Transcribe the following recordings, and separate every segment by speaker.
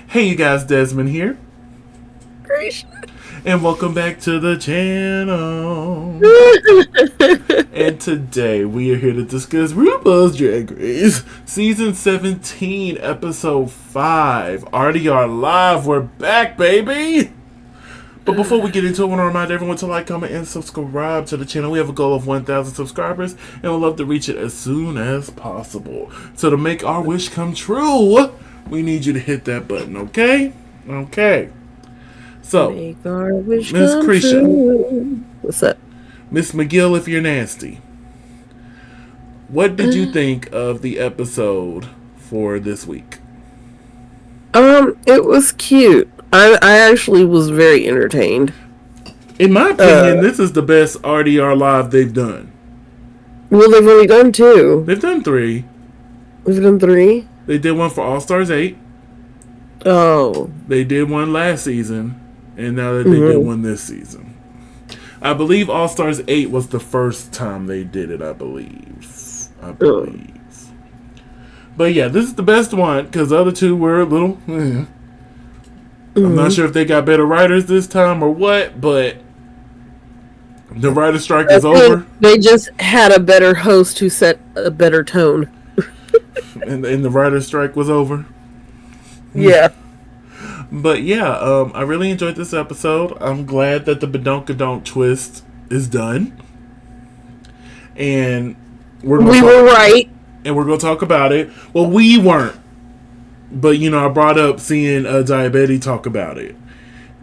Speaker 1: Hey you guys, Desmond here,
Speaker 2: Great.
Speaker 1: and welcome back to the channel. And today we are here to discuss RuPaul's Drag Race Season 17, Episode 5, RDR Live. We're back, baby! But before we get into it, I want to remind everyone to like, comment, and subscribe to the channel. We have a goal of 1,000 subscribers, and we'd love to reach it as soon as possible. So to make our wish come true, we need you to hit that button, okay? Okay. So,
Speaker 2: Make our wish
Speaker 1: Miss
Speaker 2: come
Speaker 1: Cresha.
Speaker 2: true. What's up?
Speaker 1: Miss McGill, if you're nasty, what did you think of the episode for this week?
Speaker 2: It was cute. I actually was very entertained.
Speaker 1: In my opinion, this is the best RDR live they've done.
Speaker 2: Well, they've only done 2.
Speaker 1: They've done 3.
Speaker 2: We've done 3?
Speaker 1: They did one for All Stars 8.
Speaker 2: Oh.
Speaker 1: They did one last season, and now that they did one this season. I believe All Stars 8 was the first time they did it, I believe. But yeah, this is the best one, because the other 2 were a little... I'm not sure if they got better writers this time or what, but the writer strike is over.
Speaker 2: They just had a better host who set a better tone.
Speaker 1: and the writer strike was over.
Speaker 2: Yeah.
Speaker 1: But yeah, I really enjoyed this episode. I'm glad that the badonkadonk twist is done. And we
Speaker 2: were right.
Speaker 1: And we're going to talk about it. Well, we weren't. But, you know, I brought up seeing Diabetes talk about it.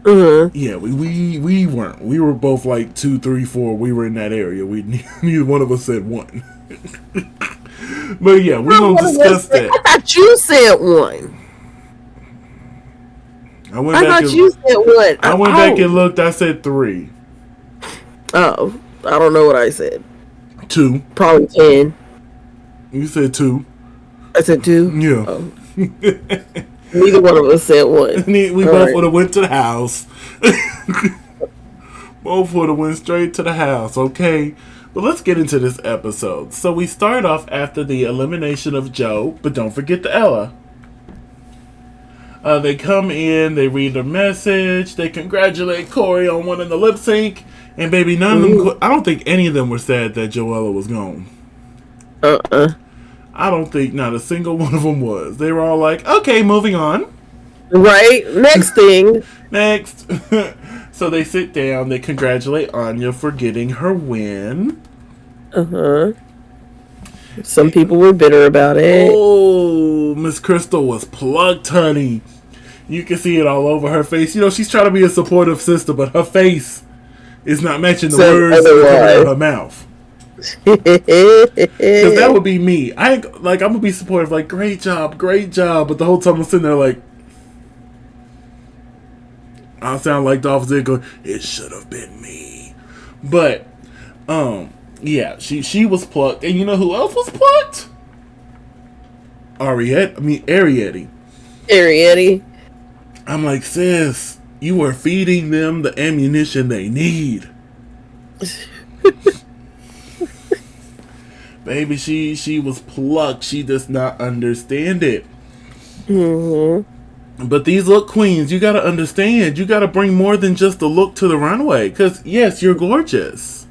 Speaker 1: Yeah, we weren't. We were both like 2, 3, 4. We were in that area. Neither one of us said 1. But yeah, we're going to discuss that.
Speaker 2: I thought you said 1.
Speaker 1: I went back and looked. I said 3.
Speaker 2: Oh, I don't know what I said.
Speaker 1: 2.
Speaker 2: Probably 10.
Speaker 1: You said 2.
Speaker 2: I said 2?
Speaker 1: Yeah.
Speaker 2: Oh. Neither one of us said 1.
Speaker 1: We both would have went to the house. Both would have went straight to the house, okay? But let's get into this episode. So we start off after the elimination of Joe, but don't forget the Ella. They come in, they read their message, they congratulate Corey on winning the lip sync, and baby, none of them, I don't think any of them were sad that Joella was gone. I don't think not a single one of them was. They were all like, okay, moving on.
Speaker 2: Right, next thing.
Speaker 1: Next. So they sit down, they congratulate Anya for getting her win.
Speaker 2: Some people were bitter about it.
Speaker 1: Oh, Miss Crystal was plucked, honey. You can see it all over her face. You know, she's trying to be a supportive sister, but her face is not matching the words that come out of her mouth. Because that would be me. I'm gonna be supportive, like, great job, but the whole time I'm sitting there like, I'll sound like Dolph Ziggler, it should have been me. But yeah, she was plucked. And you know who else was plucked? Arietti. I'm like, sis, you are feeding them the ammunition they need. Baby, she was plucked. She does not understand it. But these look queens, you gotta understand. You gotta bring more than just the look to the runway. Because, yes, you're gorgeous.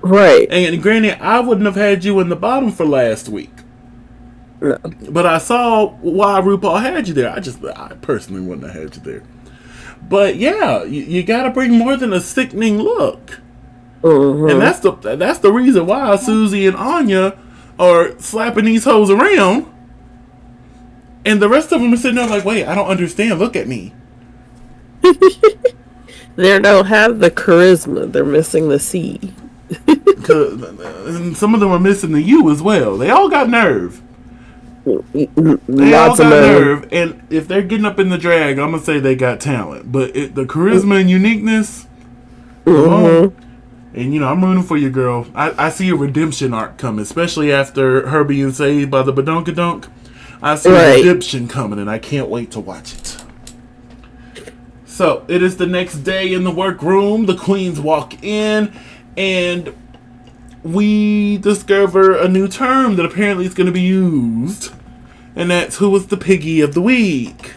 Speaker 2: Right.
Speaker 1: And granted, I wouldn't have had you in the bottom for last week.
Speaker 2: No.
Speaker 1: But I saw why RuPaul had you there. I personally wouldn't have had you there. But yeah, you gotta bring more than a sickening look. And that's the reason why Susie and Anya are slapping these hoes around, and the rest of them are sitting there like, wait, I don't understand. Look at me.
Speaker 2: They don't have the charisma. They're missing the C.
Speaker 1: And some of them are missing the U as well. They all got nerve. They all got nerve. And if they're getting up in the drag, I'm gonna say they got talent. But the charisma and uniqueness. And, you know, I'm rooting for you, girl. I see a redemption arc coming, especially after her being saved by the badonkadonk. I see a redemption coming, and I can't wait to watch it. So, it is the next day in the workroom. The queens walk in, and we discover a new term that apparently is going to be used. And that's, who was the piggy of the week?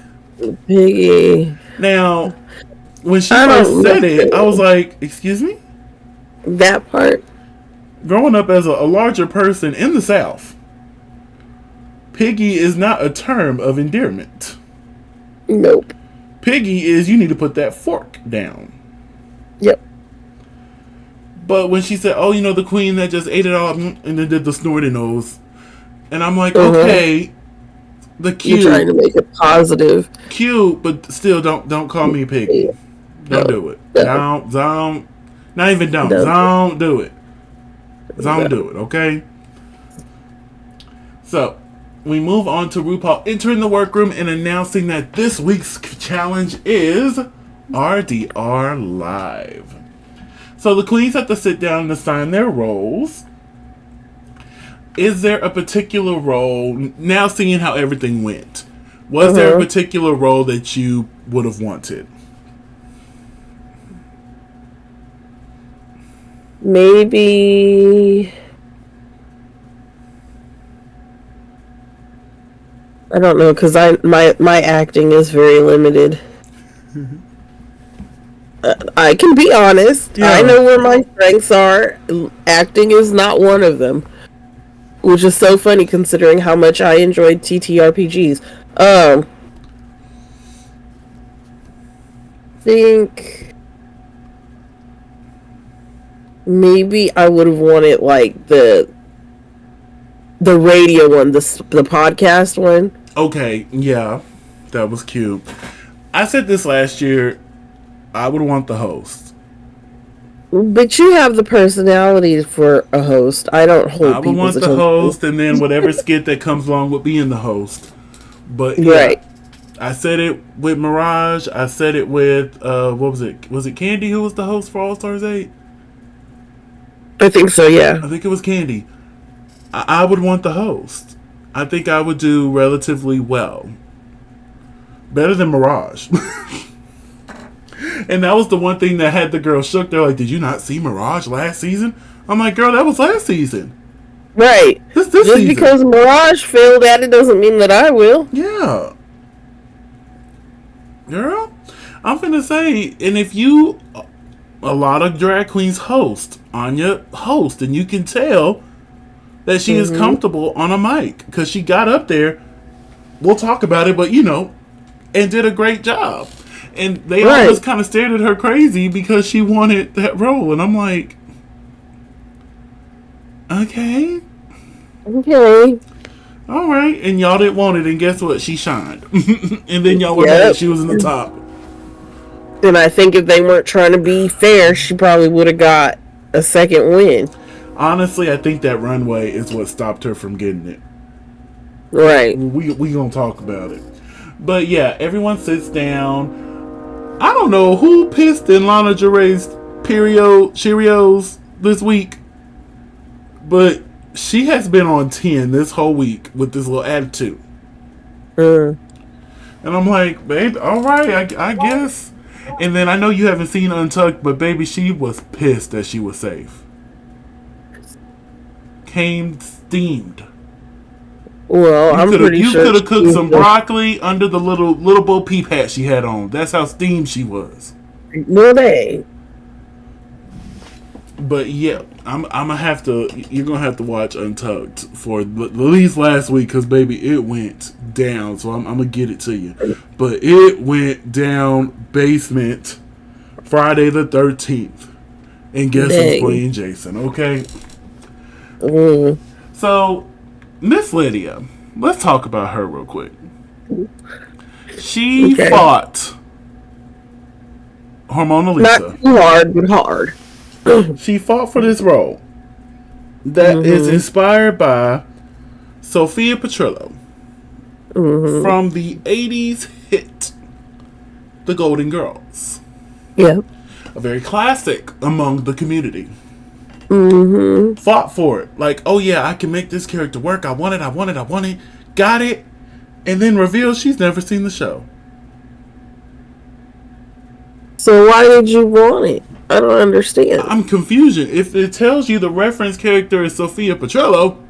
Speaker 2: Piggy.
Speaker 1: Now, when she
Speaker 2: I
Speaker 1: first
Speaker 2: don't
Speaker 1: said it, I was
Speaker 2: know
Speaker 1: like, excuse me?
Speaker 2: that part.
Speaker 1: Growing up as a larger person in the South, piggy is not a term of endearment.
Speaker 2: Nope.
Speaker 1: Piggy is you need to put that fork down.
Speaker 2: Yep.
Speaker 1: But when she said, oh, the queen that just ate it all and then did the snorting nose, and I'm like,
Speaker 2: Uh-huh.
Speaker 1: okay, the
Speaker 2: You're trying to make it positive.
Speaker 1: cute, but still don't call me piggy.
Speaker 2: Yeah.
Speaker 1: Don't
Speaker 2: No.
Speaker 1: do it.
Speaker 2: No.
Speaker 1: Don't, not even
Speaker 2: Don't.
Speaker 1: don't do it. Don't
Speaker 2: No.
Speaker 1: do it, okay? So, we move on to RuPaul entering the workroom and announcing that this week's challenge is RDR Live. So the queens have to sit down and assign their roles. Is there a particular role, now seeing how everything went, was there a
Speaker 2: Uh-huh.
Speaker 1: particular role that you would have wanted?
Speaker 2: Maybe I don't know because my acting is very limited. I can be honest. I
Speaker 1: Yeah.
Speaker 2: know where my strengths are. Acting is not one of them, which is so funny considering how much I enjoyed TTRPGs. Think maybe I would have wanted like the radio one, the podcast one.
Speaker 1: Okay, yeah. That was cute. I said this last year. I would want the host.
Speaker 2: But you have the personality for a host. I don't
Speaker 1: I
Speaker 2: hold
Speaker 1: would
Speaker 2: people's
Speaker 1: want the
Speaker 2: attention.
Speaker 1: host and then whatever skit that comes along with being the host. But yeah,
Speaker 2: Right.
Speaker 1: I said it with Mirage. I said it with what was it? Was it Candy who was the host for All Stars 8?
Speaker 2: I think so, yeah.
Speaker 1: I think it was Candy. I would want the host. I think I would do relatively well. Better than Mirage. And that was the one thing that had the girl shook. They're like, did you not see Mirage last season? I'm like, girl, that was last season.
Speaker 2: Right.
Speaker 1: This
Speaker 2: Just
Speaker 1: season.
Speaker 2: because Mirage failed at it doesn't mean that I will.
Speaker 1: Yeah. Girl, I'm finna say, and if you, a lot of drag queens host, Anya host, and you can tell that she is comfortable on a mic because she got up there. We'll talk about it, but and did a great job. And they all just kind of stared at her crazy because she wanted that role. And I'm like, okay.
Speaker 2: Okay.
Speaker 1: All right. And y'all didn't want it. And guess what? She shined. And then y'all were mad she was in the top.
Speaker 2: And I think if they weren't trying to be fair, she probably would have got a second win.
Speaker 1: Honestly, I think that runway is what stopped her from getting it.
Speaker 2: Right.
Speaker 1: We gonna talk about it. But yeah, everyone sits down. I don't know who pissed in Lana Del Rey's Cheerios this week, but she has been on 10 this whole week with this little attitude. And I'm like, babe, all right, I guess. And then I know you haven't seen Untucked, but baby, she was pissed that she was safe. Came steamed.
Speaker 2: Well, I'm pretty sure
Speaker 1: you could have cooked some broccoli under the little Bo Peep hat she had on. That's how steamed she was.
Speaker 2: No, they.
Speaker 1: But yeah, I'm gonna have to. You're gonna have to watch Untucked for at least last week, because baby, it went down. So I'm gonna get it to you. But it went down basement Friday the 13th, and guess who's playing Jason? Okay. So Miss Lydia, let's talk about her real quick. She fought Hormona Lisa.
Speaker 2: Not too hard, but hard.
Speaker 1: She fought for this role that is inspired by Sophia Petrillo from the 80s hit The Golden Girls.
Speaker 2: Yeah.
Speaker 1: A very classic among the community. Fought for it. Like, oh yeah, I can make this character work. I want it. Got it. And then revealed she's never seen the show.
Speaker 2: So why did you want it? I don't understand.
Speaker 1: I'm confused. If it tells you the reference character is Sophia Petrillo,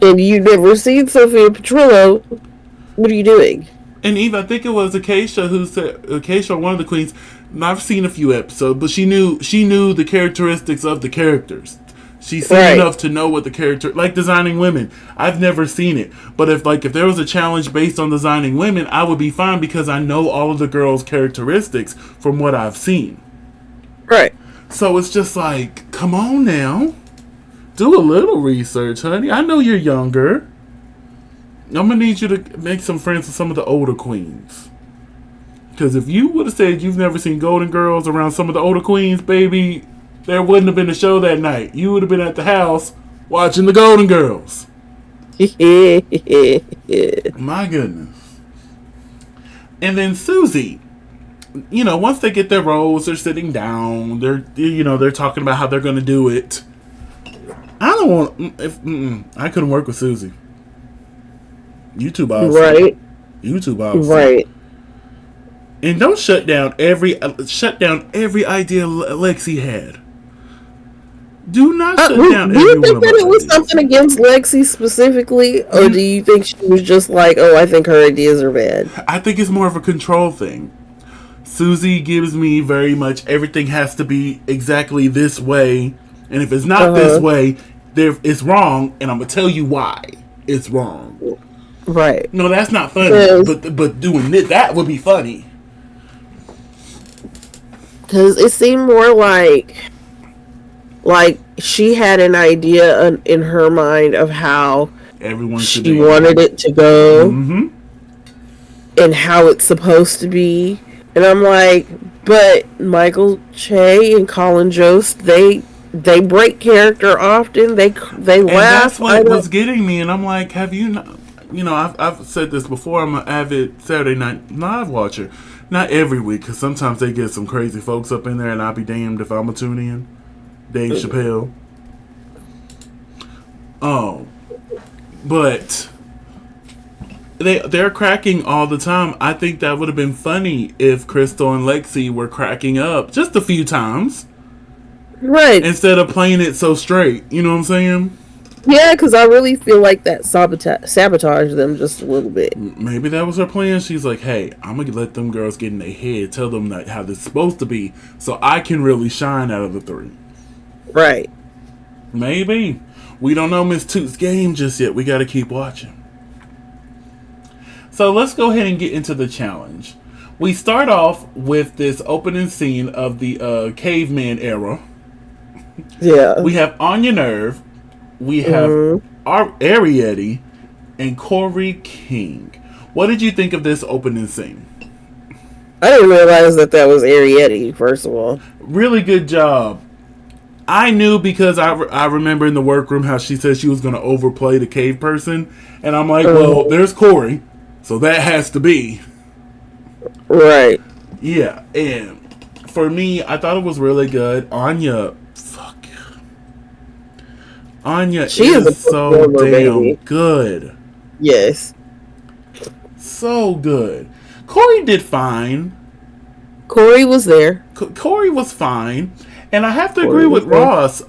Speaker 2: and you never seen Sophia Petrillo, What are you doing?
Speaker 1: And even I think it was Acacia who said Acacia, one of the queens. I've seen a few episodes, but she knew the characteristics of the characters. She's seen
Speaker 2: Right.
Speaker 1: enough to know what the character, like designing women. I've never seen it, but if there was a challenge based on designing women, I would be fine because I know all of the girls' characteristics from what I've seen.
Speaker 2: Right.
Speaker 1: So it's just like, come on now, do a little research, honey. I know you're younger. I'm gonna need you to make some friends with some of the older queens. Because if you would have said you've never seen Golden Girls around some of the older queens, baby, there wouldn't have been a show that night. You would have been at the house watching the Golden Girls. My goodness. And then Susie, once they get their roles, they're sitting down. They're talking about how they're going to do it. I don't want. I couldn't work with Susie. YouTube obviously.
Speaker 2: Right.
Speaker 1: YouTube obviously.
Speaker 2: Right.
Speaker 1: And don't shut down every idea Lexi had. Do not shut down
Speaker 2: do
Speaker 1: every
Speaker 2: you
Speaker 1: one
Speaker 2: think
Speaker 1: of
Speaker 2: that
Speaker 1: my
Speaker 2: it was
Speaker 1: ideas.
Speaker 2: something against Lexi specifically, or do you think she was just like, oh, I think her ideas are bad?
Speaker 1: I think it's more of a control thing. Susie gives me very much everything has to be exactly this way, and if it's not this way, it's wrong, and I'm gonna tell you why it's wrong.
Speaker 2: Right.
Speaker 1: No, that's not funny. But doing it, that would be funny.
Speaker 2: Because it seemed more like she had an idea in her mind of how
Speaker 1: Everyone should
Speaker 2: she wanted it to go, and how it's supposed to be. And I'm like, but Michael Che and Colin Jost, they break character often. They
Speaker 1: and
Speaker 2: laugh.
Speaker 1: That's what was getting me. And I'm like, have you not? I've said this before. I'm an avid Saturday Night Live watcher. Not every week, because sometimes they get some crazy folks up in there, and I'll be damned if I'm gonna tune in. Dave Chappelle. Oh, but they're cracking all the time. I think that would have been funny if Crystal and Lexi were cracking up just a few times,
Speaker 2: right?
Speaker 1: Instead of playing it so straight. You know what I'm saying?
Speaker 2: Yeah, because I really feel like that sabotaged them just a little bit.
Speaker 1: Maybe that was her plan. She's like, hey, I'm going to let them girls get in their head, tell them how this is supposed to be, so I can really shine out of the three.
Speaker 2: Right.
Speaker 1: Maybe. We don't know Miss Toot's game just yet. We got to keep watching. So let's go ahead and get into the challenge. We start off with this opening scene of the caveman era.
Speaker 2: Yeah.
Speaker 1: We have Anya Nerve. We have Arietti and Corey King. What did you think of this opening scene?
Speaker 2: I didn't realize that was Arietti, first of all.
Speaker 1: Really good job. I knew because I remember in the workroom how she said she was going to overplay the cave person. And I'm like, well, there's Corey. So that has to be.
Speaker 2: Right.
Speaker 1: Yeah. And for me, I thought it was really good. Anya she is so damn good.
Speaker 2: Yes.
Speaker 1: So good. Corey did fine.
Speaker 2: Corey was there.
Speaker 1: Corey was fine. And I have to agree with Ross.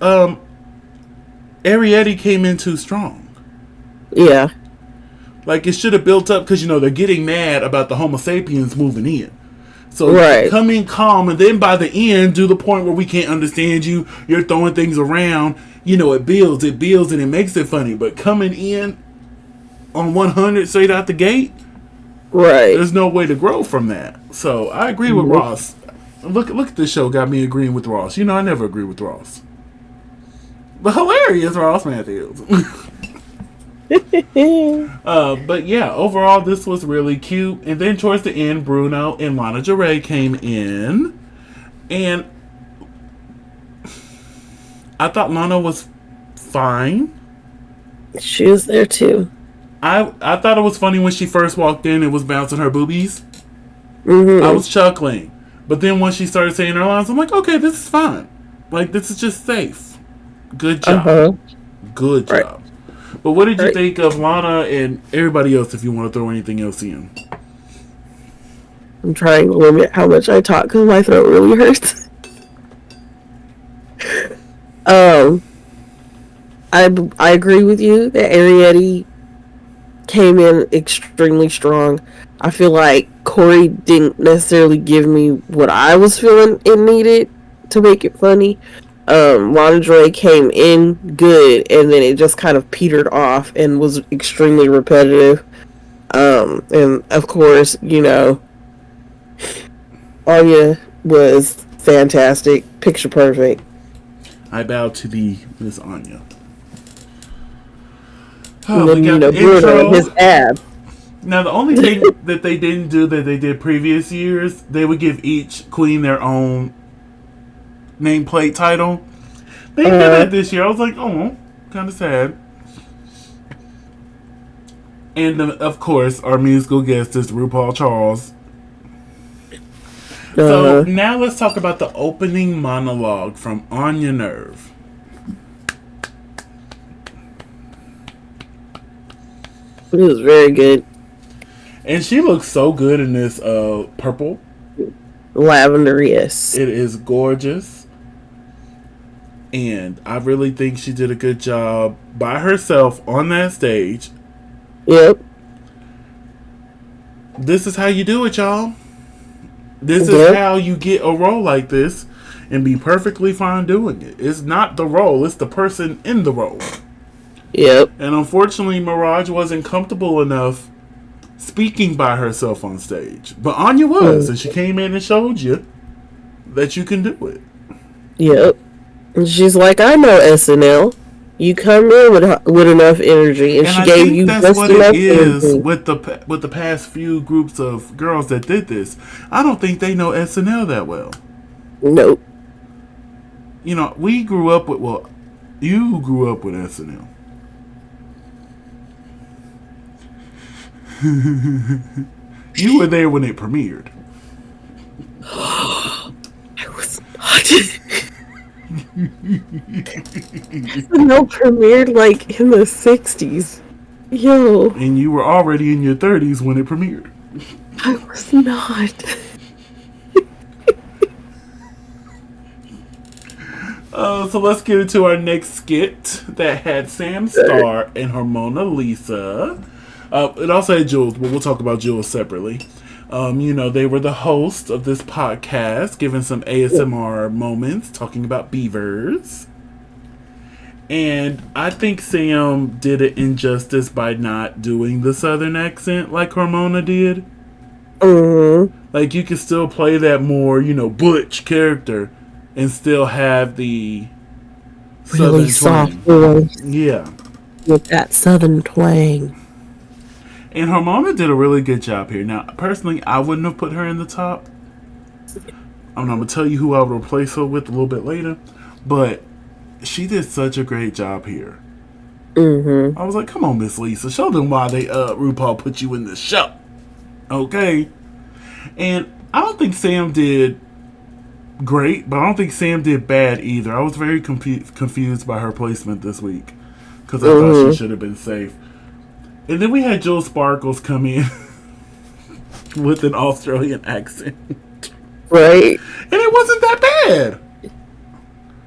Speaker 1: Arietti came in too strong.
Speaker 2: Yeah.
Speaker 1: Like, it should have built up because, they're getting mad about the Homo sapiens moving in. So come in calm, and then by the end, do the point where we can't understand you. You're throwing things around. It builds, and it makes it funny. But coming in on 100 straight out the gate,
Speaker 2: right?
Speaker 1: There's no way to grow from that. So I agree with Ross. Look at this show got me agreeing with Ross. I never agree with Ross. But hilarious, Ross Matthews. But yeah, overall this was really cute. And then towards the end, Bruno and Lana Jarre came in, and I thought Lana was fine.
Speaker 2: She was there too.
Speaker 1: I thought it was funny when she first walked in and was bouncing her boobies.
Speaker 2: Mm-hmm.
Speaker 1: I was chuckling, but then once she started saying her lines, I'm like, okay, this is fine. Like, this is just safe. Good job. Good job. Right. But what did you think of Lana and everybody else, if you want to throw anything else in?
Speaker 2: I'm trying to limit how much I talk because my throat really hurts. I agree with you that Arietti came in extremely strong. I feel like Corey didn't necessarily give me what I was feeling it needed to make it funny. Lana came in good, and then it just kind of petered off and was extremely repetitive. And of course, Anya was fantastic, picture perfect.
Speaker 1: I bow to thee, Miss Anya.
Speaker 2: And then, Bruno, his ab.
Speaker 1: Now, the only thing that they didn't do that they did previous years, they would give each queen their own nameplate title. They did that this year. I was like, oh, kind of sad. And, of course, our musical guest is RuPaul Charles. So, now let's talk about the opening monologue from Anya Nerve.
Speaker 2: It was very good.
Speaker 1: And she looks so good in this purple.
Speaker 2: Lavender, yes.
Speaker 1: It is gorgeous. And I really think she did a good job by herself on that stage.
Speaker 2: Yep.
Speaker 1: This is how you do it, y'all. This is how you get a role like this and be perfectly fine doing it. It's not the role, it's the person in the role.
Speaker 2: Yep.
Speaker 1: And unfortunately, Mirage wasn't comfortable enough speaking by herself on stage. But Anya was, and she came in and showed you that you can do it.
Speaker 2: Yep. And she's like, I know SNL. You come in with enough energy, and she
Speaker 1: I
Speaker 2: gave
Speaker 1: think
Speaker 2: you
Speaker 1: that's
Speaker 2: just
Speaker 1: what
Speaker 2: enough
Speaker 1: it is
Speaker 2: energy.
Speaker 1: with the past few groups of girls that did this. I don't think they know SNL that well.
Speaker 2: Nope.
Speaker 1: We grew up with, well, you grew up with SNL. You were there when it premiered.
Speaker 2: I was not. SNL premiered like in the 60s. Yo.
Speaker 1: And you were already in your 30s when it premiered.
Speaker 2: I was not.
Speaker 1: So let's get into our next skit that had Sam Starr and her Mona Lisa. It also had Jules, but we'll talk about Jules separately. They were the host of this podcast, giving some ASMR moments, talking about beavers. And I think Sam did it injustice by not doing the Southern accent like Hormona did. Like, you could still play that more, butch character and still have the
Speaker 2: really soft voice.
Speaker 1: Yeah.
Speaker 2: With that Southern twang.
Speaker 1: And Hormona did a really good job here. Now, personally, I wouldn't have put her in the top. I'm going to tell you who I would replace her with a little bit later. But she did such a great job here. I was like, come on, Miss Lisa. Show them why RuPaul put you in this show. Okay? And I don't think Sam did great, but I don't think Sam did bad either. I was very confused by her placement this week. Because I thought she should have been safe. And then we had Jill Sparkles come in with an Australian accent.
Speaker 2: Right.
Speaker 1: And it wasn't that bad.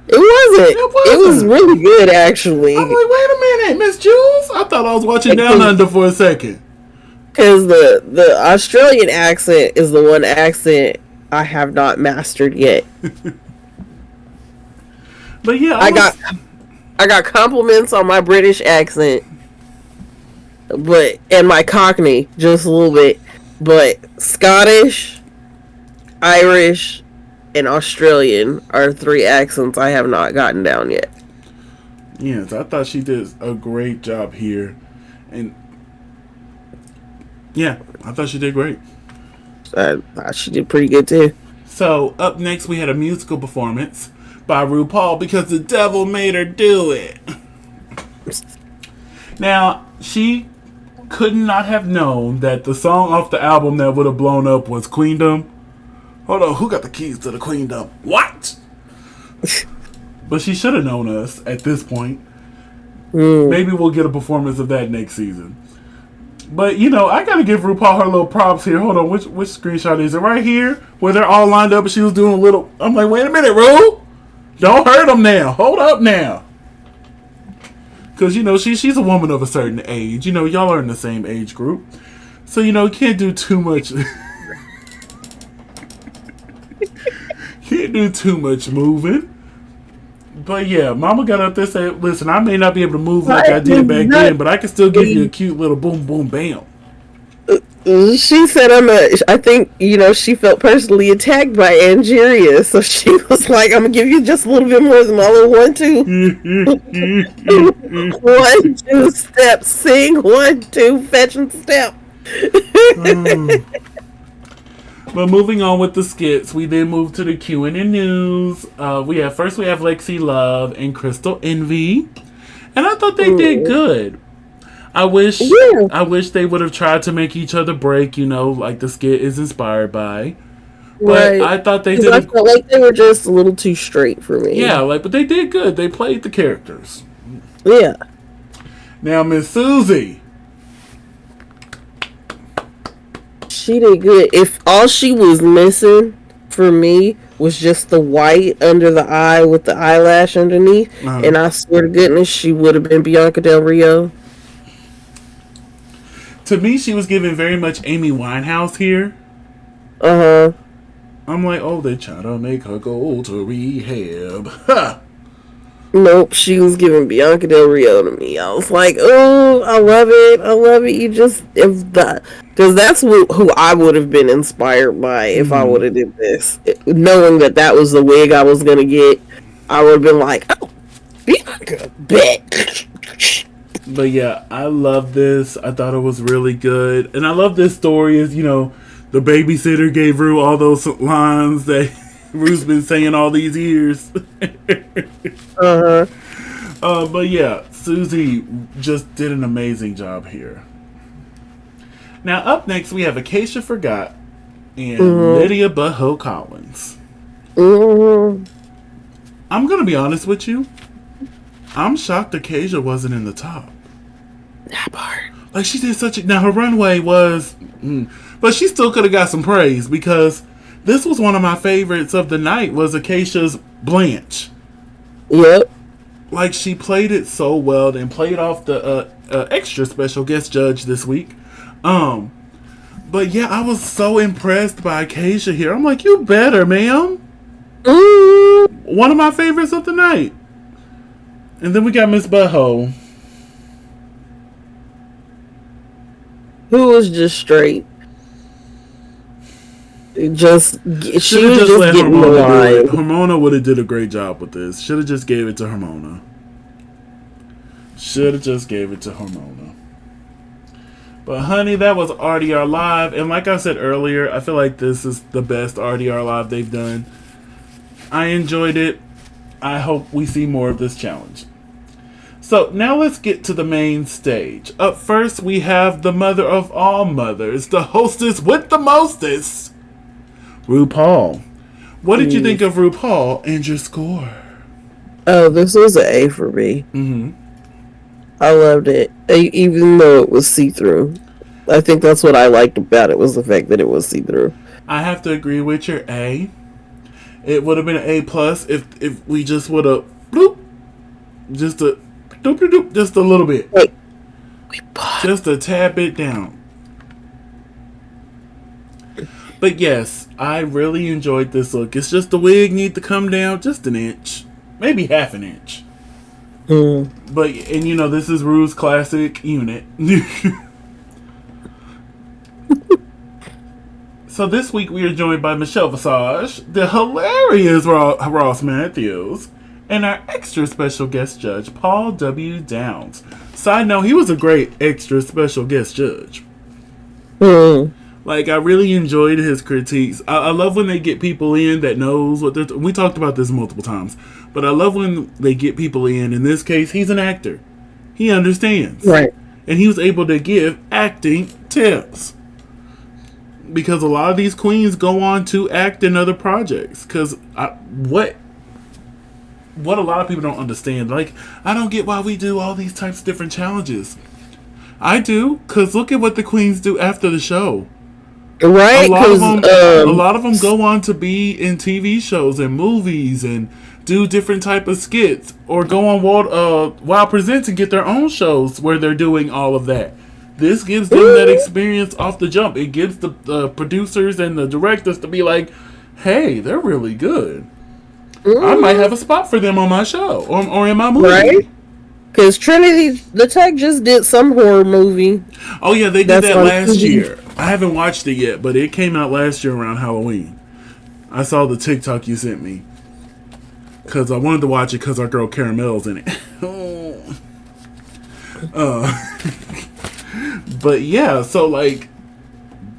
Speaker 2: It wasn't. It was really good, actually.
Speaker 1: I'm like, wait a minute, Miss Jules? I thought I was watching Down Under for a second.
Speaker 2: Because the Australian accent is the one accent I have not mastered yet.
Speaker 1: But yeah,
Speaker 2: I got compliments on my British accent. And my Cockney, just a little bit. But Scottish, Irish, and Australian are 3 accents I have not gotten down yet.
Speaker 1: Yes, I thought she did a great job here. And yeah, I thought she did great.
Speaker 2: I thought she did pretty good too.
Speaker 1: So, up next we had a musical performance by RuPaul because the devil made her do it. Now, she could not have known that the song off the album that would have blown up was Queendom. Hold on, who got the keys to the Queendom? What? But she should have known us at this point. Maybe we'll get a performance of that next season. But, I gotta give RuPaul her little props here. Hold on, which screenshot is it? Right here, where they're all lined up and she was doing a little... I'm like, wait a minute, Ru! Don't hurt them now. Hold up now. Because, she's a woman of a certain age. Y'all are in the same age group. So, you can't do too much. Can't do too much moving. But yeah, Mama got up there and said, listen, I may not be able to move like I did back then, but I can still give you a cute little boom, boom, bam.
Speaker 2: She said, I think, she felt personally attacked by Angeria. So she was like, I'm going to give you just a little bit more than my little 1, 2. 1, 2 step, sing, 1, 2, fetch and step.
Speaker 1: But moving on with the skits, we then move to the Q&A news. We have Lexi Love and Crystal Envy. And I thought they did good. I wish they would have tried to make each other break, like the skit is inspired by. But I thought they did.
Speaker 2: I felt like they were just a little too straight for me.
Speaker 1: Yeah, but they did good. They played the characters.
Speaker 2: Yeah.
Speaker 1: Now, Miss Susie.
Speaker 2: She did good. If all she was missing for me was just the white under the eye with the eyelash underneath, and I swear to goodness, she would have been Bianca Del Rio.
Speaker 1: To me, she was giving very much Amy Winehouse here. I'm like, oh, they trying to make her go to rehab. Ha!
Speaker 2: Nope, she was giving Bianca Del Rio to me. I was like, oh, I love it. You just, because that's who I would have been inspired by if I would have did this. Knowing that was the wig I was going to get, I would have been like, oh, Bianca, bet.
Speaker 1: But yeah, I love this. I thought it was really good. And I love this story is, the babysitter gave Rue all those lines that Rue's been saying all these years. But yeah, Susie just did an amazing job here. Now, up next, we have Acacia Forgot and Lydia Butthole Collins. I'm going to be honest with you. I'm shocked Acacia wasn't in the top.
Speaker 2: That part.
Speaker 1: Like, she did such a... Now, her runway was... but she still could have got some praise because this was one of my favorites of the night was Acacia's Blanche.
Speaker 2: Yep.
Speaker 1: Like, she played it so well and played off the extra special guest judge this week. But yeah, I was so impressed by Acacia here. I'm like, you better, ma'am. One of my favorites of the night. And then we got Miss Butthole.
Speaker 2: Who was just straight. She was just getting the line.
Speaker 1: Hermona would have did a great job with this. Should have just gave it to Hermona. But honey, that was RDR Live. And like I said earlier, I feel like this is the best RDR Live they've done. I enjoyed it. I hope we see more of this challenge. So now let's get to the main stage. Up first, we have the mother of all mothers, the hostess with the mostest, RuPaul. What did you think of RuPaul and your score?
Speaker 2: Oh, this was an A for me. I loved it, even though it was see-through. I think that's what I liked about it was the fact that it was see-through.
Speaker 1: I have to agree with your A. It would have been an A plus if we just would have just a little bit.
Speaker 2: Wait.
Speaker 1: Just a tad bit down. But yes, I really enjoyed this look. It's just the wig need to come down just an inch. Maybe half an inch. But, and this is Rue's classic unit. So this week we are joined by Michelle Visage, the hilarious Ross Matthews, and our extra special guest judge, Paul W. Downs. Side note, he was a great extra special guest judge. Like, I really enjoyed his critiques. I love when they get people in that knows what they're... We talked about this multiple times. But I love when they get people in this case, he's an actor. He understands.
Speaker 2: Right.
Speaker 1: And he was able to give acting tips. Because a lot of these queens go on to act in other projects. Because what a lot of people don't understand. Like, I don't get why we do all these types of different challenges. I do. Because look at what the queens do after the show.
Speaker 2: Right.
Speaker 1: A lot of them go on to be in TV shows and movies and do different type of skits, or go on Wild Presents and get their own shows where they're doing all of that. This gives them that experience off the jump. It gives the producers and the directors to be like, hey, they're really good. I might have a spot for them on my show or in my movie. Right?
Speaker 2: Because Trinity the Tech just did some horror movie.
Speaker 1: Oh, yeah, they did that last year. I haven't watched it yet, but it came out last year around Halloween. I saw the TikTok you sent me. Because I wanted to watch it because our girl Caramel's in it. But yeah, so like,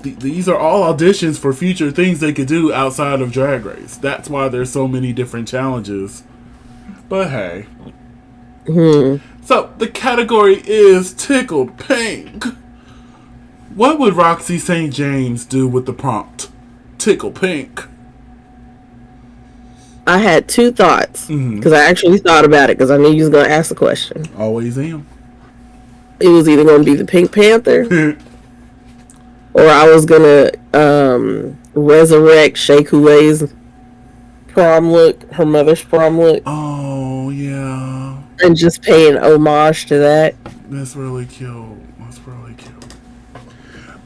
Speaker 1: these are all auditions for future things they could do outside of Drag Race. That's why there's so many different challenges. But hey. So, the category is Tickled Pink. What would Roxy St. James do with the prompt? Tickle Pink.
Speaker 2: I had two thoughts. Because I actually thought about it because I knew you was going to ask the question.
Speaker 1: Always am.
Speaker 2: It was either going to be the Pink Panther or I was going to resurrect Shea Coulee's prom look, her mother's prom look.
Speaker 1: Oh, yeah.
Speaker 2: And just pay an homage to that.
Speaker 1: That's really cute. That's really cute.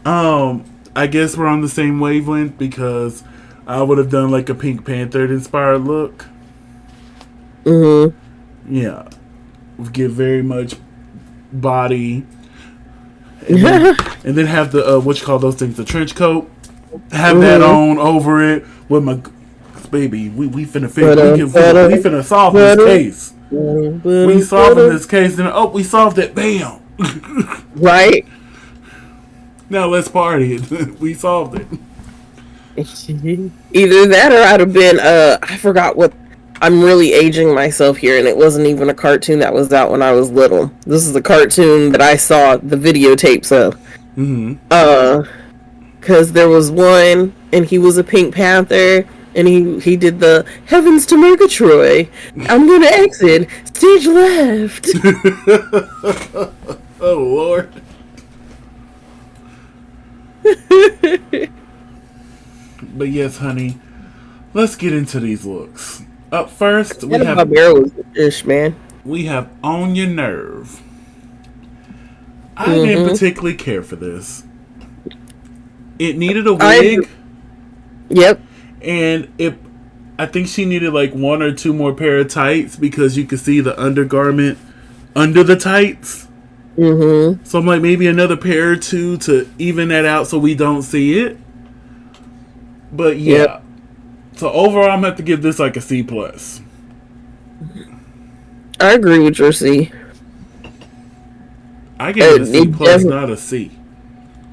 Speaker 1: I guess we're on the same wavelength because I would have done like a Pink Panther inspired look. Yeah. Give very much body. And then have the, what you call those things, the trench coat. Have that on over it with my, baby, we finna we finna solve this case. We solving this case, and we solved it. Bam!
Speaker 2: Right.
Speaker 1: Now let's party. We solved it.
Speaker 2: Either that, or I'd have been. I forgot what. I'm really aging myself here, and it wasn't even a cartoon that was out when I was little. This is a cartoon that I saw the videotapes of. Because there was one, and he was a Pink Panther. And he did the Heavens to Murgatroyd. I'm gonna exit stage left.
Speaker 1: Oh Lord. But yes, honey, let's get into these looks. Up first, we have
Speaker 2: man.
Speaker 1: We have On Your Nerve. I didn't particularly care for this. It needed a wig.
Speaker 2: Yep.
Speaker 1: And I think she needed like one or two more pair of tights because you could see the undergarment under the tights. So I'm like, maybe another pair or two to even that out so we don't see it. But yeah. Yep. So overall, I'm going to have to give this like a C+.
Speaker 2: I agree with your C.
Speaker 1: I gave it a C+, not a C.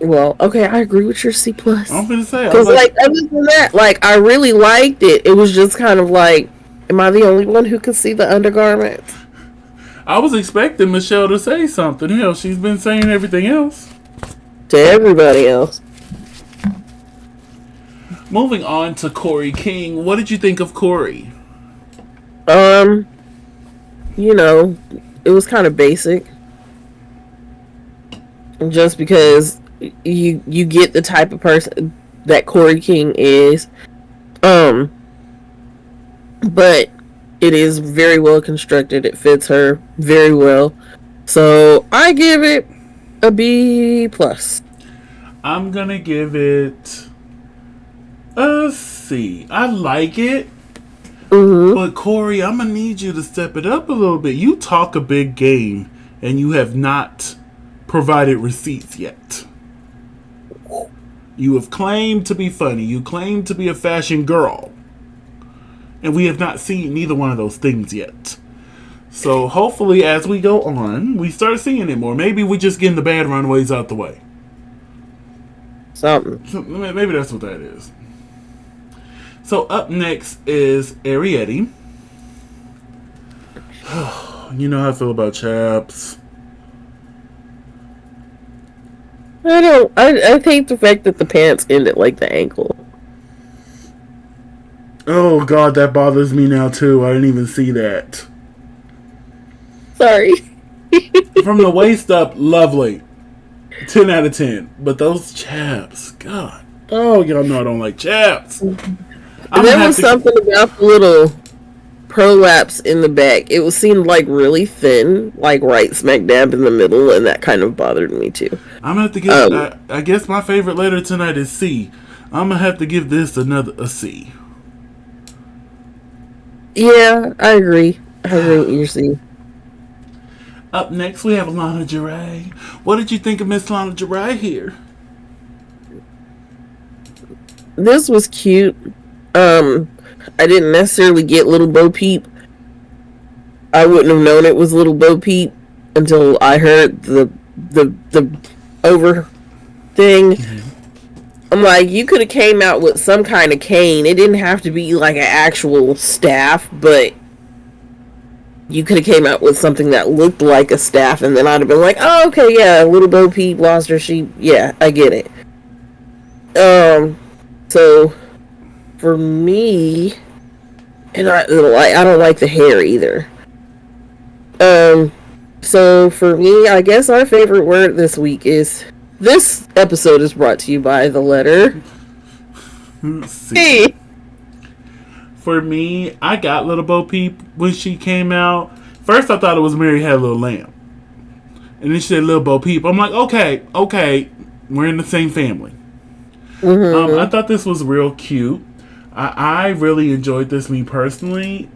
Speaker 2: Well, okay, I agree with your C+.
Speaker 1: I'm gonna say,
Speaker 2: because like other than that, like I really liked it. It was just kind of like, am I the only one who could see the undergarments?
Speaker 1: I was expecting Michelle to say something. Hell, she's been saying everything else
Speaker 2: to everybody else.
Speaker 1: Moving on to Corey King. What did you think of Corey?
Speaker 2: You know, it was kind of basic. Just because you get the type of person that Corey King is. But it is very well constructed. It fits her very well. So I give it a B+.
Speaker 1: I'm gonna give it a C. I like it. But Corey, I'm gonna need you to step it up a little bit. You talk a big game and you have not provided receipts yet. You have claimed to be funny. You claim to be a fashion girl. And we have not seen neither one of those things yet. So hopefully as we go on, we start seeing it more. Maybe we just getting the bad runways out the way.
Speaker 2: Something.
Speaker 1: So maybe that's what that is. So up next is Ariete. You know how I feel about chaps.
Speaker 2: I hate the fact that the pants end at like the ankle.
Speaker 1: Oh God, that bothers me now too. I didn't even see that.
Speaker 2: Sorry.
Speaker 1: From the waist up, lovely. 10 out of 10. But those chaps, God. Oh, y'all know I don't like chaps.
Speaker 2: There was something about the prolapse in the back. It was seemed like really thin, like right smack dab in the middle, and that kind of bothered me too.
Speaker 1: I'm gonna have to give. I guess my favorite letter tonight is C. I'm gonna have to give this a C.
Speaker 2: Yeah, I agree. I agree with you, C.
Speaker 1: Up next, we have Lana Geray. What did you think of Miss Lana Geray here?
Speaker 2: This was cute. I didn't necessarily get Little Bo Peep. I wouldn't have known it was Little Bo Peep until I heard the over thing. Mm-hmm. I'm like, you could have came out with some kind of cane. It didn't have to be like an actual staff, but you could have came out with something that looked like a staff, and then I'd have been like, oh, okay, yeah, Little Bo Peep lost her sheep. Yeah, I get it. So for me, and I don't like the hair either. So for me, I guess our favorite word this week is. This episode is brought to you by the letter C.
Speaker 1: For me, I got Little Bo Peep when she came out. First, I thought it was Mary Had a Little Lamb. And then she said Little Bo Peep. I'm like, okay, we're in the same family. Mm-hmm. I thought this was real cute. I really enjoyed this, me personally.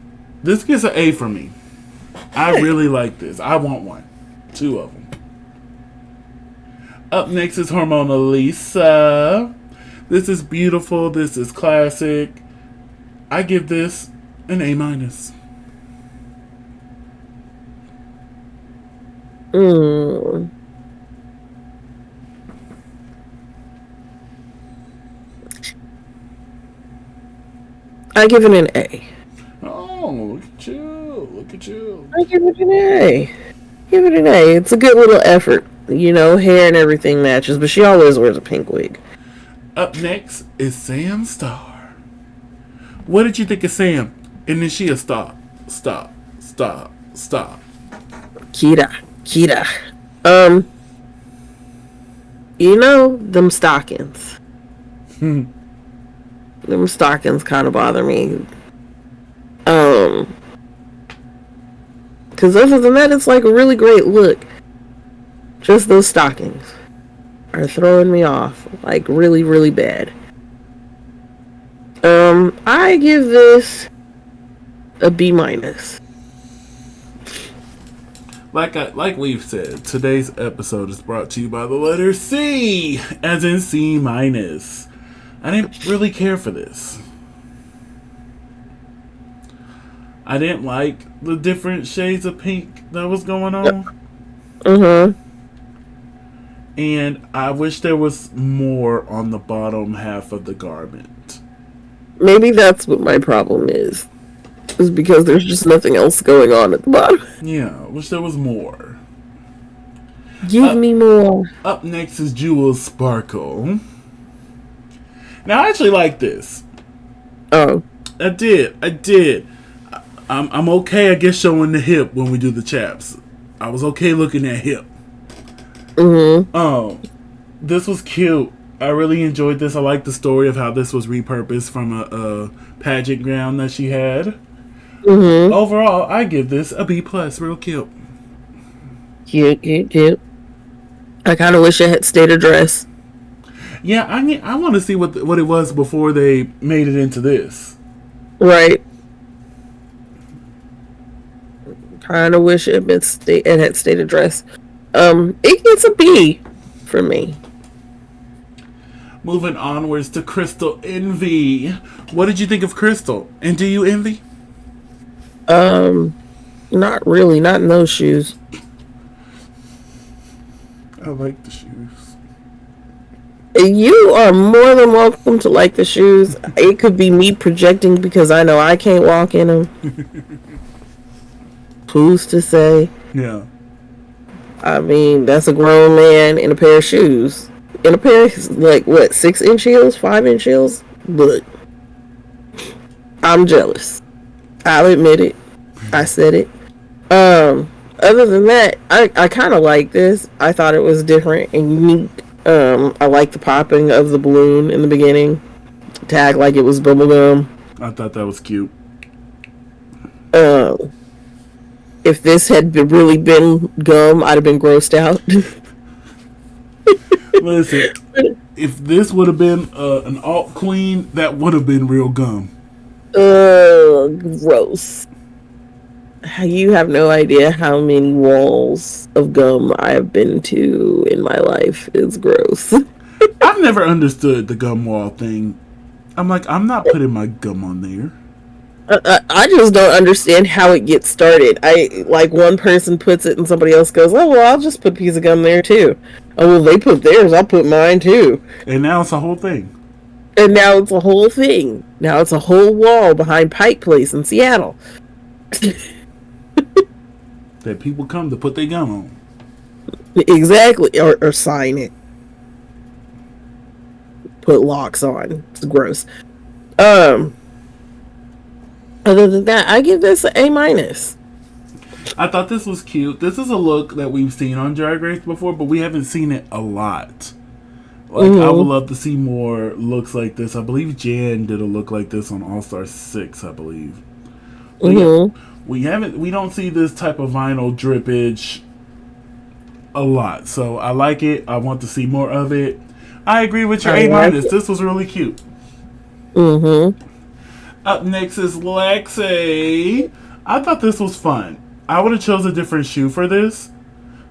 Speaker 1: This gets an A for me. I really like this. I want one. 2 of them. Up next is Hormona Lisa. This is beautiful. This is classic. I give this an A-.
Speaker 2: I give it an A.
Speaker 1: Oh, look at you. Look at you.
Speaker 2: I give it an A. Give it an A. It's a good little effort. You know, hair and everything matches, but she always wears a pink wig.
Speaker 1: Up next is Sam Star. What did you think of Sam? And then she a stop.
Speaker 2: Kita. You know, them stockings. Them stockings kind of bother me. Because other than that, it's like a really great look. Just those stockings are throwing me off, like really, really bad. I give this a B-.
Speaker 1: Like we've said, today's episode is brought to you by the letter C, as in C-. I didn't really care for this. I didn't like the different shades of pink that was going on.
Speaker 2: Mm-hmm.
Speaker 1: And I wish there was more on the bottom half of the garment.
Speaker 2: Maybe that's what my problem is because there's just nothing else going on at the bottom.
Speaker 1: Yeah, I wish there was more.
Speaker 2: Give me more.
Speaker 1: Up next is Jewel Sparkle. Now, I actually like this.
Speaker 2: Oh.
Speaker 1: I did. I'm okay, I guess, showing the hip when we do the chaps. I was okay looking at hip.
Speaker 2: Mm-hmm.
Speaker 1: This was cute. I really enjoyed this. I like the story of how this was repurposed from a pageant gown that she had. Mm-hmm. Overall, I give this a B+. Real cute.
Speaker 2: Cute. I kind of wish it had stayed a dress.
Speaker 1: Yeah, I want to see what it was before they made it into this.
Speaker 2: Right. Kind of wish it had stayed a dress. It gets a B for me.
Speaker 1: Moving onwards to Crystal Envy. What did you think of Crystal? And do you envy?
Speaker 2: Not really. Not in those shoes.
Speaker 1: I like the shoes.
Speaker 2: You are more than welcome to like the shoes. It could be me projecting because I know I can't walk in them. Who's to say?
Speaker 1: Yeah.
Speaker 2: I mean, that's a grown man in a pair of shoes. In a pair of, 6-inch heels? 5-inch heels? But I'm jealous. I'll admit it. I said it. Other than that, I kind of like this. I thought it was different and unique. I like the popping of the balloon in the beginning. Tag like it was bubblegum.
Speaker 1: I thought that was cute.
Speaker 2: Um, if this had really been gum, I'd have been grossed out.
Speaker 1: Listen, if this would have been an alt queen, that would have been real gum.
Speaker 2: Gross. You have no idea how many walls of gum I have been to in my life. It's gross.
Speaker 1: I've never understood the gum wall thing. I'm like, I'm not putting my gum on there.
Speaker 2: I just don't understand how it gets started. One person puts it and somebody else goes, "Oh well, I'll just put a piece of gum there too." Oh well, they put theirs, I'll put mine too.
Speaker 1: And now it's a whole thing.
Speaker 2: And now it's a whole thing. Now it's a whole wall behind Pike Place in Seattle.
Speaker 1: That people come to put their gum on.
Speaker 2: Exactly, or sign it. Put locks on. It's gross. Other than that, I give this an A-.
Speaker 1: I thought this was cute. This is a look that we've seen on Drag Race before, but we haven't seen it a lot. Like, I would love to see more looks like this. I believe Jan did a look like this on All Star 6, I believe. We don't see this type of vinyl drippage a lot. So I like it. I want to see more of it. I agree with your A-. This was really cute. Up next is Lexi. I thought this was fun. I would have chose a different shoe for this.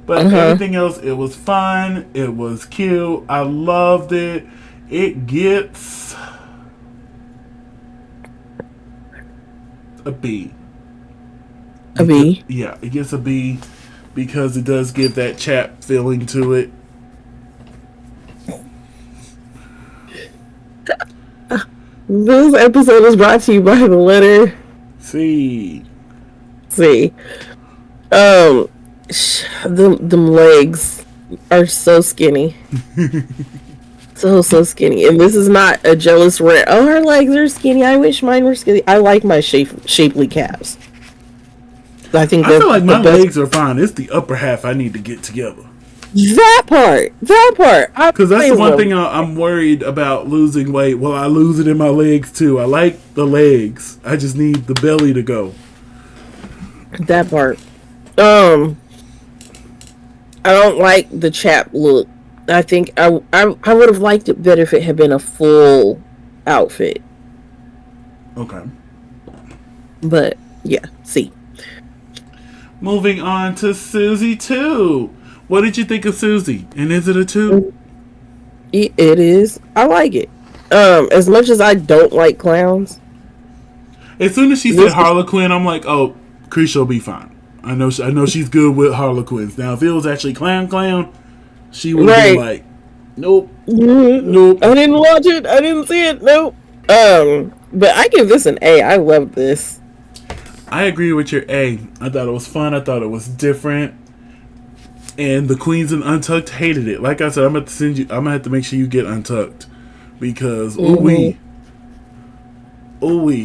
Speaker 1: But everything else, it was fun. It was cute. I loved it. It gets a B.
Speaker 2: A B?
Speaker 1: Yeah, it gets a B because it does give that chap feeling to it.
Speaker 2: This episode is brought to you by the letter
Speaker 1: C.
Speaker 2: Them legs are so skinny. so skinny. And this is not a jealous rant. Oh, her legs are skinny. I wish mine were skinny. I like my shapely calves. I
Speaker 1: feel like my legs are fine. It's the upper half I need to get together.
Speaker 2: That part.
Speaker 1: Because that's the one thing I'm worried about losing weight. Well, I lose it in my legs too. I like the legs. I just need the belly to go.
Speaker 2: That part. I don't like the chap look. I think I would have liked it better if it had been a full outfit.
Speaker 1: Okay.
Speaker 2: But yeah, see.
Speaker 1: Moving on to Susie 2. What did you think of Susie? And is it a 2?
Speaker 2: It is. I like it. As much as I don't like clowns.
Speaker 1: As soon as she said Harlequin, I'm like, oh, Creesha will be fine. I know she's good with Harlequins. Now, if it was actually clown, she would be like, nope. Nope.
Speaker 2: I didn't watch it. I didn't see it. Nope. But I give this an A. I love this.
Speaker 1: I agree with your A. I thought it was fun. I thought it was different. And the Queens and Untucked hated it. Like I said, I'm gonna have to make sure you get Untucked. Because ooh-wee.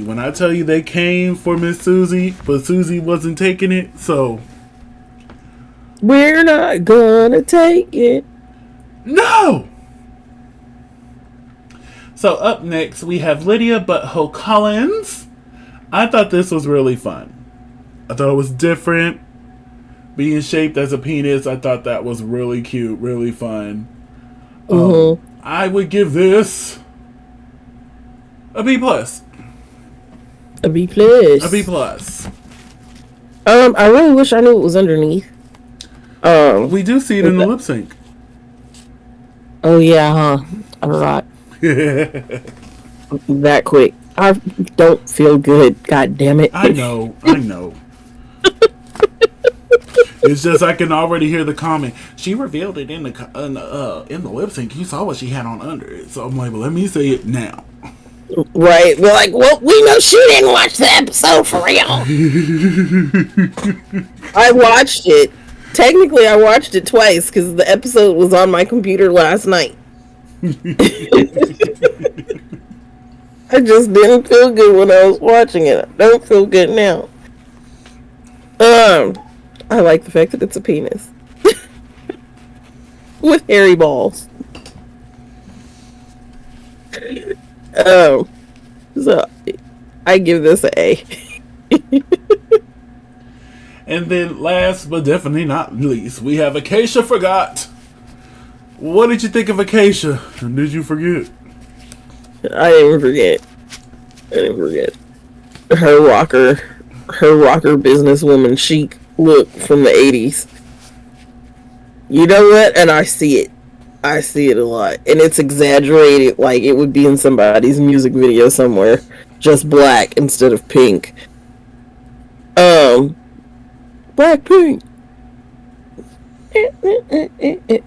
Speaker 1: When I tell you they came for Miss Susie, but Susie wasn't taking it, so
Speaker 2: we're not gonna take it.
Speaker 1: No! So up next we have Lydia Butthole Collins. I thought this was really fun. I thought it was different. Being shaped as a penis, I thought that was really cute, really fun. I would give this a B+.
Speaker 2: A B+.
Speaker 1: A B+.
Speaker 2: I really wish I knew it was underneath.
Speaker 1: We do see it in the lip sync.
Speaker 2: Oh yeah, huh? Alright. That quick. I don't feel good. God damn it.
Speaker 1: I know. It's just I can already hear the comment. She revealed it in the lip sync. You saw what she had on under it. So I'm like, well, let me say it now.
Speaker 2: Right. We're like, well, we know she didn't watch the episode for real. I watched it. Technically, I watched it twice because the episode was on my computer last night. I just didn't feel good when I was watching it. I don't feel good now. I like the fact that it's a penis. With hairy balls. So I give this an A.
Speaker 1: And then last but definitely not least, we have Acacia Forgot. What did you think of Acacia? Did you forget?
Speaker 2: I didn't forget. Her rocker businesswoman chic look from the 80s. You know what? And I see it. I see it a lot. And it's exaggerated, like it would be in somebody's music video somewhere. Just black instead of pink. Black pink.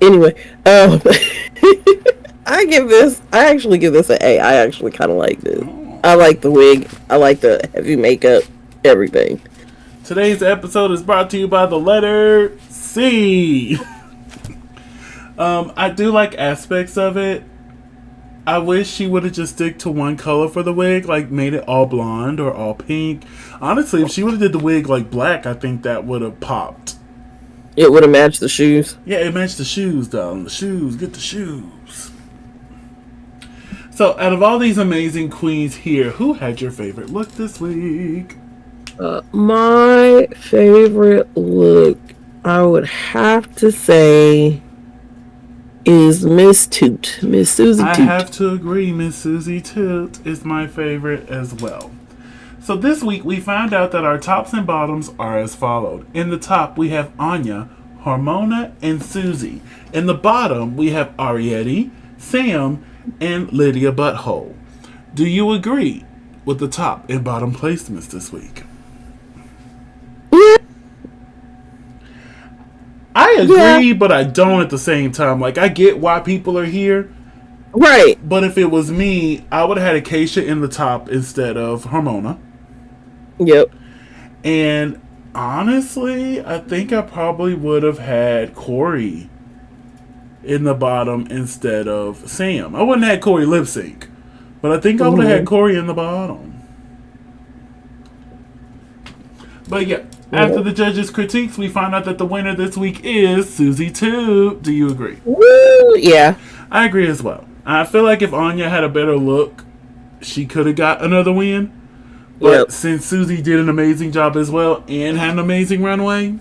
Speaker 2: Anyway, I actually give this an A. I actually kind of like this. I like the wig. I like the heavy makeup. Everything.
Speaker 1: Today's episode is brought to you by the letter C. I do like aspects of it. I wish she would have just stick to one color for the wig, like made it all blonde or all pink. Honestly, if she would have did the wig like black, I think that would have popped.
Speaker 2: It would have matched the shoes.
Speaker 1: Yeah, it matched the shoes, darling. The shoes, get the shoes. So, out of all these amazing queens here, who had your favorite look this week?
Speaker 2: My favorite look, I would have to say, is Miss Toot. Miss Susie Toot.
Speaker 1: I have to agree, Miss Susie Toot is my favorite as well. So this week we found out that our tops and bottoms are as followed. In the top we have Anya, Harmona, and Susie. In the bottom we have Arietti, Sam, and Lydia Butthole. Do you agree with the top and bottom placements this week?
Speaker 2: Yeah.
Speaker 1: I agree, but I don't at the same time. Like, I get why people are here.
Speaker 2: Right.
Speaker 1: But if it was me, I would have had Acacia in the top instead of Harmona.
Speaker 2: Yep.
Speaker 1: And honestly, I think I probably would have had Corey in the bottom instead of Sam. I wouldn't have had Corey lip sync, but I think I would have had Corey in the bottom. But yeah, after the judges' critiques, we find out that the winner this week is Susie Toot. Do you agree?
Speaker 2: Woo, yeah.
Speaker 1: I agree as well. I feel like if Anya had a better look, she could have got another win. But since Susie did an amazing job as well and had an amazing runway,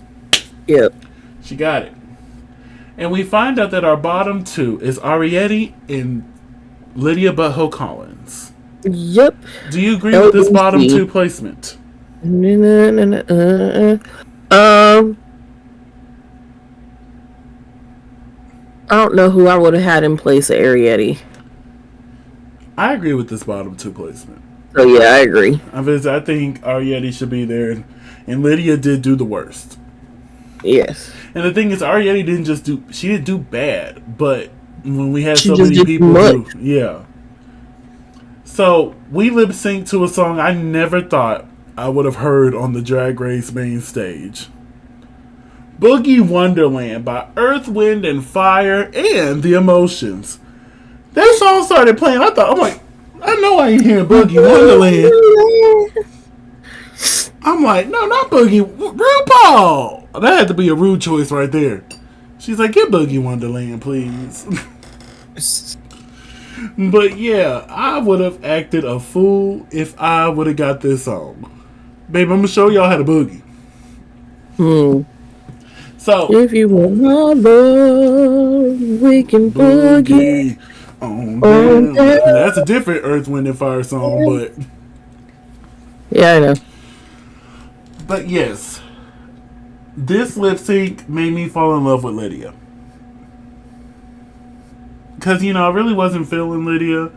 Speaker 1: she got it. And we find out that our bottom two is Arietti and Lydia Butthole Collins.
Speaker 2: Yep.
Speaker 1: Do you agree with this bottom two placement?
Speaker 2: I don't know who I would have had in place of Arietti.
Speaker 1: I agree with this bottom two placement.
Speaker 2: So yeah, I agree.
Speaker 1: I think Arietti should be there, and Lydia did do the worst.
Speaker 2: Yes.
Speaker 1: And the thing is, Arietti didn't do bad, but when we had so many people So we lip synced to a song I never thought I would have heard on the Drag Race main stage. Boogie Wonderland by Earth, Wind, and Fire and The Emotions. That song started playing. I'm like, I know I ain't hearing Boogie Wonderland. I'm like, no, not Boogie. RuPaul. That had to be a rude choice right there. She's like, get Boogie Wonderland, please. But yeah, I would have acted a fool if I would have got this song. Babe, I'm going to show y'all how to boogie. So,
Speaker 2: if you want my love, we can boogie.
Speaker 1: That's a different Earth, Wind, and Fire song, but...
Speaker 2: Yeah, I know.
Speaker 1: But yes, this lip sync made me fall in love with Lydia. Because, I really wasn't feeling Lydia.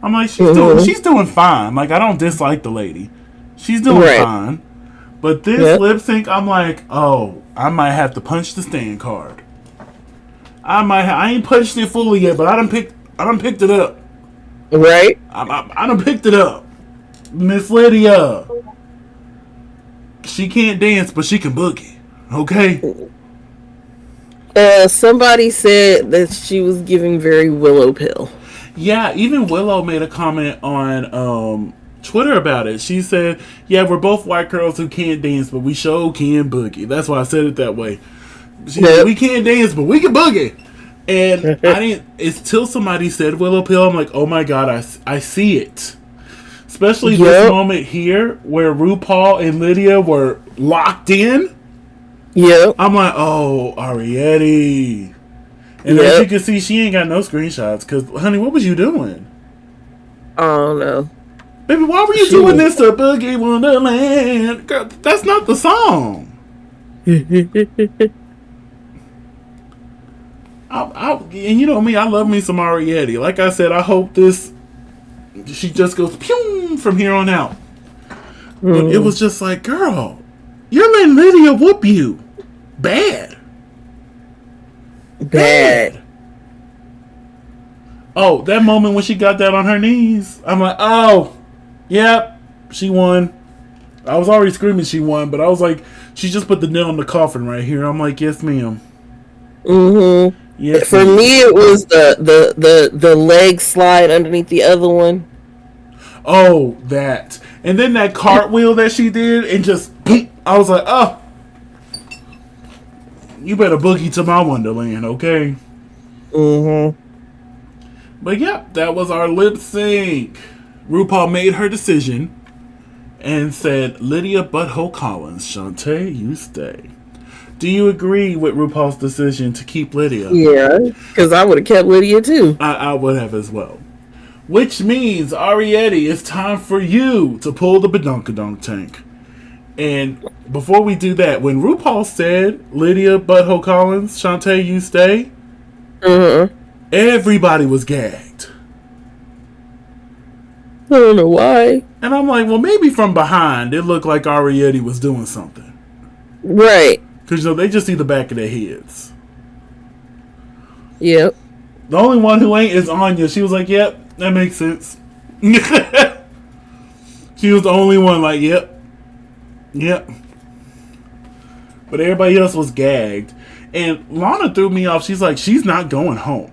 Speaker 1: I'm like, she's doing fine. Like, I don't dislike the lady. She's doing fine. But this lip sync, I'm like, oh, I might have to punch the stand card. I ain't punched it fully yet, but I done picked it up.
Speaker 2: Right?
Speaker 1: I done picked it up. Miss Lydia. She can't dance, but she can boogie. Okay?
Speaker 2: Somebody said that she was giving very Willow Pill.
Speaker 1: Yeah, even Willow made a comment on Twitter about it. She said, yeah, we're both white girls who can't dance, but we sure can boogie. That's why I said it that way. She said, we can't dance, but we can boogie. And it's till somebody said Willow Pill, I'm like, oh my God, I see it. Especially this moment here where RuPaul and Lydia were locked in.
Speaker 2: Yep.
Speaker 1: I'm like, oh, Arietti. And as you
Speaker 2: Yep.
Speaker 1: can see, she ain't got no screenshots. Because, honey, what was you doing?
Speaker 2: I don't know.
Speaker 1: Baby, why were you
Speaker 2: She
Speaker 1: doing
Speaker 2: was.
Speaker 1: this to Boogie Wonderland? Girl, that's not the song. And you know me, I love me some Arietti. Like I said, I hope she just goes pew from here on out. But it was just like, girl, you're letting Lydia whoop you. Bad.
Speaker 2: Bad.
Speaker 1: Oh, that moment when she got that on her knees, I'm like, oh, yep, she won. I was already screaming she won, but I was like, she just put the nail in the coffin right here. I'm like, yes, ma'am.
Speaker 2: Mm-hmm.
Speaker 1: Yes,
Speaker 2: For
Speaker 1: ma'am.
Speaker 2: me, it was the leg slide underneath the other one.
Speaker 1: Oh, that. And then that cartwheel that she did, and just, boom, I was like, oh, you better boogie to my Wonderland, okay?
Speaker 2: Mm-hmm.
Speaker 1: But yeah, that was our lip sync. RuPaul made her decision and said, Lydia Butthole Collins, Shantae, you stay. Do you agree with RuPaul's decision to keep Lydia?
Speaker 2: Yeah, because I would have kept Lydia too.
Speaker 1: I would have as well. Which means, Arietti, it's time for you to pull the badunkadunk tank. And before we do that, when RuPaul said, Lydia Butthole Collins, Shantae, you stay, everybody was gagged.
Speaker 2: I don't know why.
Speaker 1: And I'm like, well, maybe from behind, it looked like Arietti was doing something.
Speaker 2: Right.
Speaker 1: Because, they just see the back of their heads.
Speaker 2: Yep.
Speaker 1: The only one who ain't is Anya. She was like, yep, that makes sense. She was the only one like, yep. But everybody else was gagged. And Lana threw me off. She's like, she's not going home.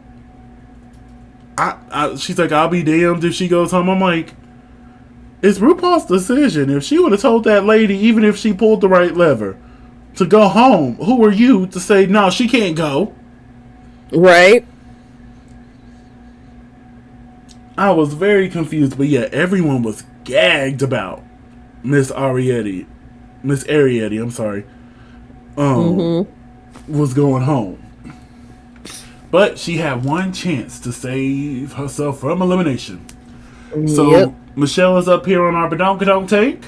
Speaker 1: She's like, I'll be damned if she goes home. I'm like, it's RuPaul's decision. If she would have told that lady, even if she pulled the right lever, to go home, who are you to say, no, she can't go?
Speaker 2: Right.
Speaker 1: I was very confused. But yeah, everyone was gagged about Miss Arietti. Miss Arietti, I'm sorry. Was going home. But she had one chance to save herself from elimination. So Michelle is up here on our badonkadonk tank.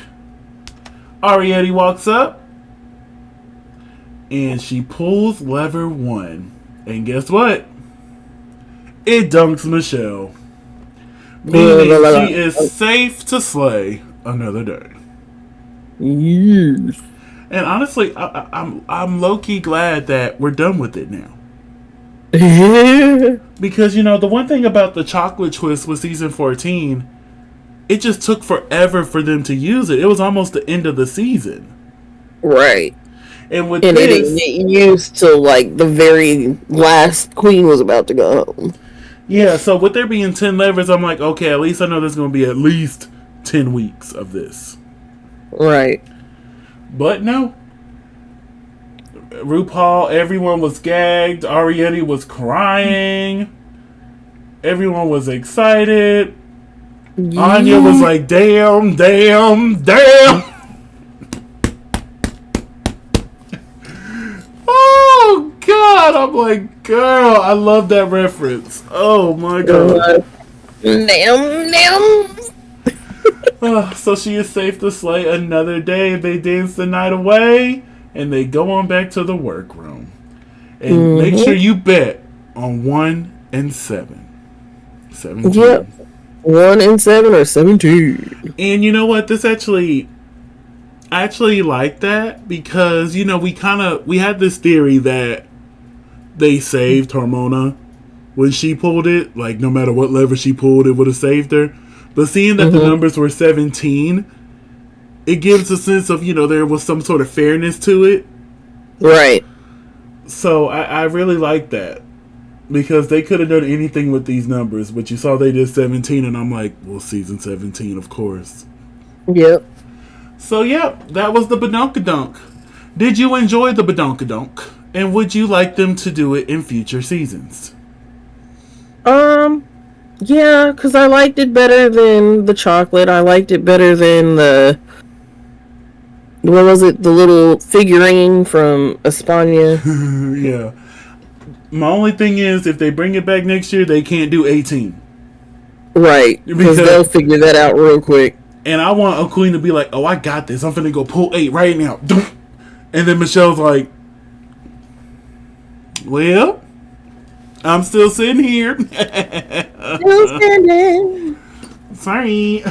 Speaker 1: Arietti walks up. And she pulls lever 1. And guess what? It dunks Michelle. Meaning she is safe to slay another day.
Speaker 2: Yes.
Speaker 1: And honestly, I'm low-key glad that we're done with it now. Because, the one thing about the chocolate twist with season 14, it just took forever for them to use it. It was almost the end of the season.
Speaker 2: Right.
Speaker 1: And
Speaker 2: it didn't get used till like the very last queen was about to go home.
Speaker 1: Yeah, so with there being 10 levers, I'm like, okay, at least I know there's going to be at least 10 weeks of this.
Speaker 2: Right.
Speaker 1: But no. RuPaul, everyone was gagged. Arietti was crying. Everyone was excited. Yeah. Anya was like, damn. Oh, God. I'm like, girl, I love that reference. Oh, my God.
Speaker 2: Damn.
Speaker 1: So she is safe to slay another day. They dance the night away. And they go on back to the workroom. And make sure you bet on 1 and 7. 17.
Speaker 2: Yep. 1 and 7 or 17.
Speaker 1: And you know what? I actually like that because, we had this theory that they saved Hormona when she pulled it. Like, no matter what lever she pulled, it would have saved her. But seeing that the numbers were 17, it gives a sense of, there was some sort of fairness to it.
Speaker 2: Right.
Speaker 1: So I really like that. Because they could have done anything with these numbers. But you saw they did 17, and I'm like, well, season 17, of course.
Speaker 2: Yep.
Speaker 1: So, that was the badonkadunk. Did you enjoy the badonkadunk? And would you like them to do it in future seasons?
Speaker 2: Yeah, because I liked it better than the chocolate. I liked it better than What was it? The little figurine from España.
Speaker 1: Yeah. My only thing is, if they bring it back next year, they can't do 18.
Speaker 2: Right, because they'll figure that out real quick.
Speaker 1: And I want a queen to be like, oh, I got this. I'm finna go pull 8 right now. And then Michelle's like, well, I'm still sitting here.
Speaker 2: Still standing.
Speaker 1: Sorry.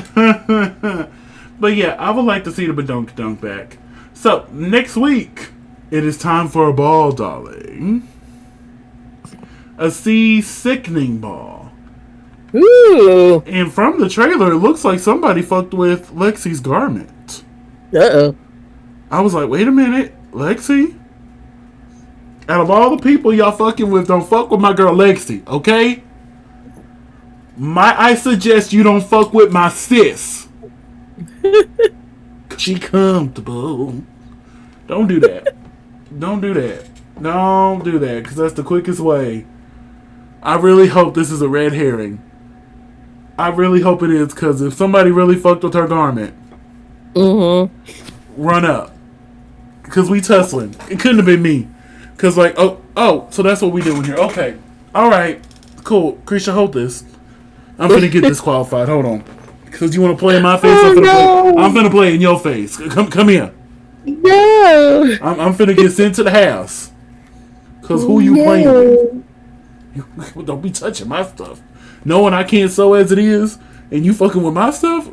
Speaker 1: But yeah, I would like to see the Badunk Dunk back. So, next week, it is time for a ball, darling. A sea-sickening ball.
Speaker 2: Ooh.
Speaker 1: And from the trailer, it looks like somebody fucked with Lexi's garment.
Speaker 2: Uh-oh.
Speaker 1: I was like, wait a minute, Lexi? Out of all the people y'all fucking with, don't fuck with my girl Lexi, okay? I suggest you don't fuck with my sis. She comfortable. Don't do that. Don't do that. Don't do that, because that's the quickest way. I really hope this is a red herring. I really hope it is, because if somebody really fucked with her garment, run up. Because we tussling. It couldn't have been me. Because like, so that's what we doing here. Okay. Alright. Cool. Krisha, hold this. I'm finna get disqualified. Hold on. Because you want to play in my face? I'm finna play in your face. Come here.
Speaker 2: No.
Speaker 1: I'm finna get sent to the house. Because who you playing with? Don't be touching my stuff. Knowing I can't sew as it is, and you fucking with my stuff?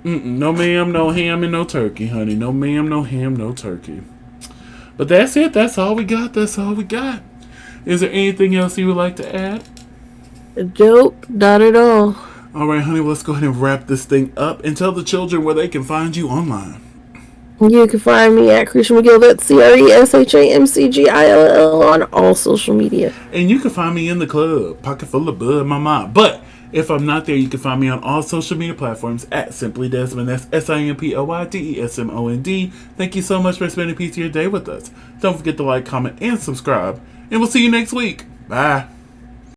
Speaker 1: No ma'am, no ham, and no turkey, honey. No ma'am, no ham, no turkey. But that's it. That's all we got. That's all we got. Is there anything else you would like to add?
Speaker 2: Nope, not at all.
Speaker 1: All right, honey, well, let's go ahead and wrap this thing up and tell the children where they can find you online.
Speaker 2: You can find me at Krisha McGill. That's CRESHAMCGILL on all social media.
Speaker 1: And you can find me in the club, pocket full of bud, my mom. But if I'm not there, you can find me on all social media platforms at Simply Desmond. That's SIMPLYDESMOND. Thank you so much for spending a piece of your day with us. Don't forget to like, comment, and subscribe. And we'll see you next week. Bye.